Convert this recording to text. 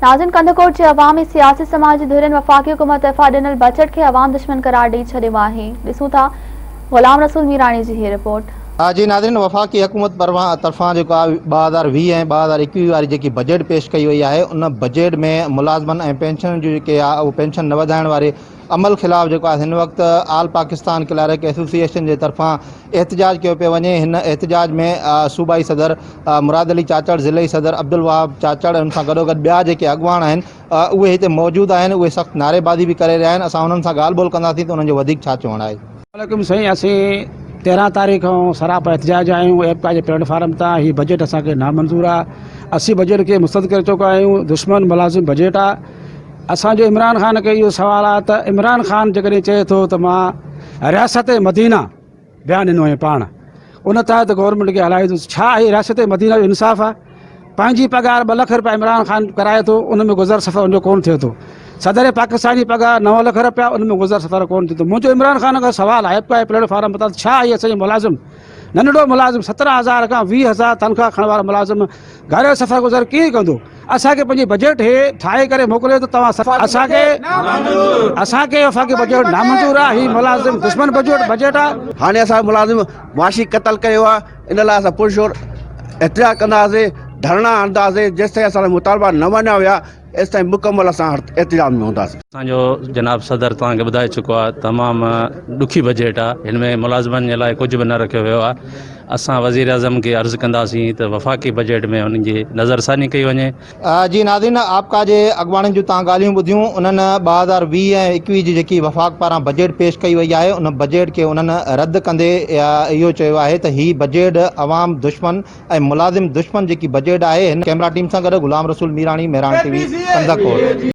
नाज़िन कंदकोट जे अवामी सियासी समाजी धुरियुनि वफ़ाक़ी हुकूमत तर्फ़ां ॾिनल बजट खे अवाम दुश्मन करार ॾेई छॾियो आहे। ॾिसूं था ग़ुलाम रसूल मीराणी जी हीअ रिपोर्ट। जी नाज़रीन, वफ़ाक़ी हुकूमत तरफ़ां जेको आहे 2020 ऐं 2021 वारी जेकी बजट पेश कई वई आहे, उन बजट में मुलाज़मन ऐं पेंशन जो जेके आहे उहो पेंशन न वधाइण वारे अमल ख़िलाफ़ जेको आहे हिन वक़्तु आल पाकिस्तान क्लर्क एसोसिएशन जे तरफ़ां एहतजाज कयो पियो वञे। हिन एहतजाज में सूबाई सदर मुराद अली चाचड़, ज़िले सदर अब्दुल वहाब चाचड़, उन सां गॾोगॾु ॿिया जेके अॻुवान आहिनि उहे हिते मौजूदु आहिनि। उहे सख़्तु नारेबाज़ी बि करे रहिया आहिनि। असां उन्हनि सां ॻाल्हि ॿोल कंदासीं त उन्हनि जो वधीक छा चवणु आहे। वालेकुम साईं, असीं 13 तारीख़ सरापा एहतजाज आहियूं एपका जे प्लेटफार्म तां। हीअ बजट असांखे नामंज़ूर आहे। असीं बजट खे मुस्तरद करे चुका आहियूं। दुश्मन मुलाज़िम बजट आहे। असांजो इमरान ख़ान खे इहो सुवाल आहे त इमरान ख़ान जेकॾहिं चए थो त मां रियासत मदीना बयानु ॾिनो आहे पाण, उन तहत गवर्नमेंट खे हलाए छा आहे रियासत मदीना जो इंसाफ़ आहे? पंहिंजी पघार 2 लख रुपया इमरान ख़ान कराए थो, उन में गुज़र सफ़र उनजो कोन थिए थो। सदर पाकिस्तानी पघार 9 लख रुपया, उन में गुज़र सफ़र कोन थिए थो। मुंहिंजो इमरान ख़ान खां सवाल आहे एपका प्लेटफार्म तां, छा आहे असांजो मुलाज़िम, नंढड़ो मुलाज़िम 17,000 खां 20,000 तनख़्वाह खणण वारो मुलाज़िम घर जो सफ़र गुज़र कीअं कंदो? असांखे पंहिंजी बजट हे ठाहे करे मोकिलियो त तव्हां असांखे वफ़ाक़ी बजट नामंज़ूर आहे। ही मुलाज़िम दुश्मन बजट आहे। हाणे असां मुलाज़िम मुआशी क़तल कयो आहे, इन लाइ असां पुरशोर एहतजाज कंदासीं, धरना हणंदासीं। जेसिताईं असांजा मुतालबा न मञिया विया एसि ताईं मुकमल असां एहतजाज में हूंदासीं। असांजो जनाब सदर तव्हांखे ॿुधाए चुको आहे, तमामु ॾुखी बजट आहे। हिन में मुलाज़िमनि जे लाइ कुझु बि न रखियो वियो आहे। असां वज़ीर आज़म खे अर्ज़ु कंदासीं त वफ़ाक़ी बजट में उन्हनि जी नज़रसानी कई वञे। जी नाज़रीन, आपका जे अॻुवाणनि जूं तव्हां ॻाल्हियूं ॿुधियूं। उन्हनि 2020 ऐं 21 जी जेकी वफ़ाक़ पारां बजट पेश कई वई आहे, उन बजट खे उन्हनि रद्द कंदे इहो चयो आहे त हीअ बजट अवाम दुश्मन ऐं मुलाज़िम दुश्मन जेकी बजट आहे। हिन कैमरा टीम सां गॾु ग़ुलाम रसूल मीराणी, मेहरान TV, कंदकोट।